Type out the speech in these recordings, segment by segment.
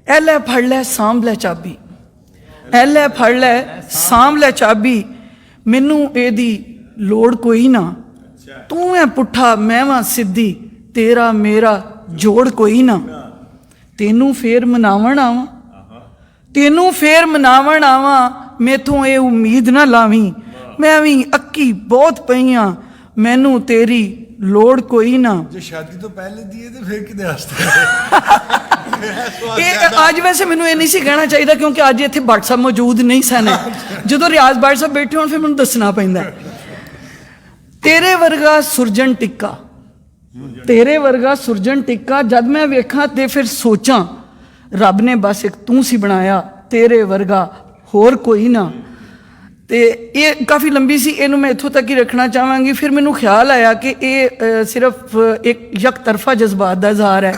ऐ लै फड़ लै सांभ लै चाबी, ऐ लै फड़ लै सांभ लै चाबी, मैनू एदी लोड़ कोई ना, तू है पुट्ठा मैं वां सीधी, तेरा मेरा जोड़ कोई ना। तेनू फिर मनावण आवां, तेनू फिर मनावण आवां, मैथों ये उम्मीद ना लावी, मैं भी अक्की बहुत पई हाँ, मैनू तेरी लोड़ कोई ना। जो शादी तो पहले दी है तो फिर किदे वास्ते? अज वैसे मैनू ये नहीं सी कहना चाहिए क्योंकि अज इत्थे भट्ट साहब मौजूद नहीं सन, जो रियाज भट्ट साहब बैठे हो फिर मैनू दसना पैंदा। तेरे वर्गा सुरजन टिक्का, तेरे वर्गा सुरजन टिक्का, जब मैं वेखा तो फिर सोचा रब ने बस एक तू सी बनाया, तेरे वर्गा होर कोई ना। तो ये काफ़ी लंबी सी, इनू मैं इत्थों तक ही रखना चाहांगी। फिर मैनू ख्याल आया कि ये सिर्फ एक यक तरफा जज्बात का इजहार है।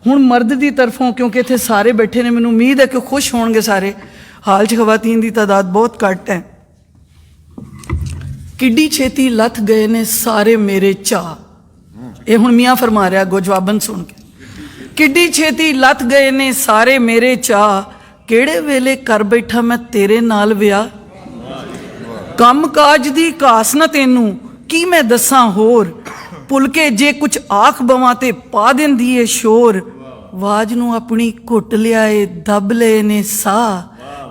हुण मर्द की तरफों, क्योंकि इत्थे सारे बैठे ने, मैनू उम्मीद है कि खुश होणगे सारे, हाल च खवातीन की तादाद बहुत घट है। किड्डी छेती लथ गए ने सारे मेरे चाह, ये हुण मियाँ फरमा रहा गो जवाबन सुन के। किड्डी छेती लथ गए ने सारे मेरे चाह, केड़े वेले कर बैठा मैं तेरे नाल विआह। कम काज दी घास न तेनू की मैं दसां होर, भुल के जे कुछ आख बवां ते पा देंदी ए शोर। वाज नू अपनी घुट लियाए दब ले ने साह,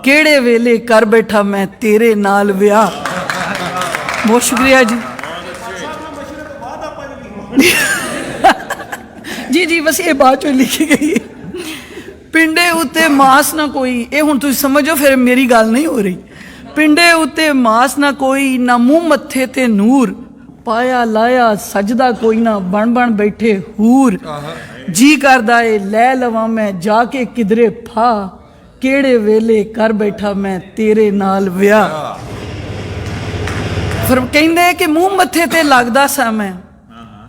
केड़े वेले कर बैठा मैं तेरे नाल विआह। बहुत शुक्रिया जी। जी जी बस ये बात जो लिखी गई। पिंडे उत्ते मास ना कोई, ये हुण तुसीं समझो फिर मेरी गल नहीं हो रही। पिंडे उत्ते मास ना कोई, ना मुँह मत्थे ते नूर, पाया लाया सजदा कोई ना, बन बन बैठे हूर। जी करदा ए लै लवां मैं जाके किधरे फा, केड़े वेले कर बैठा मैं तेरे नाल विआह। फिर कहंदे कि मुँह मत्थे ते लगदा सा मैं,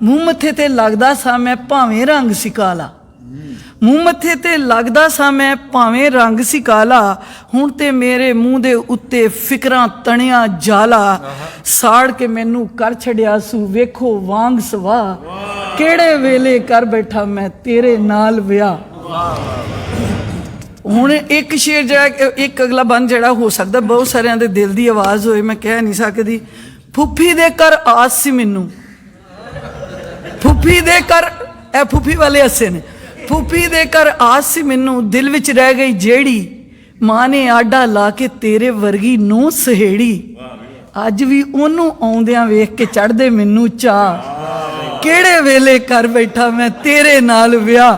मुँह मत्थे ते लगदा सा मैं भावें रंग सी काला, मुँह मत्थे ते लगदा सा मैं भावें रंग सी काला। हुण ते मेरे मूँह दे उत्ते फिकरां तणिया जाला, साड़ के मैनू कर छड़िया सू वेखो वांग सवाह, केड़े वेले कर बैठा मैं तेरे नाल विआह। हुण एक शेर जड़ा, एक अगला बंद जड़ा हो सकदा बहुत सारियां दे दिल दी आवाज़ होए, मैं कह नहीं सकदी। फुफी दे कर आस सी मैनू, फुफी दे कर, ए फुफी वाले हसे ने, फुफी दे कर आस सी मैनू, दिल विच रह गई जेड़ी, माँ ने आडा ला के तेरे वर्गी नूं सहेड़ी। अज भी ओनू आउंदियां वेख के चढ़दे मैनू चाह, केड़े वेले कर बैठा मैं तेरे नाल विआह।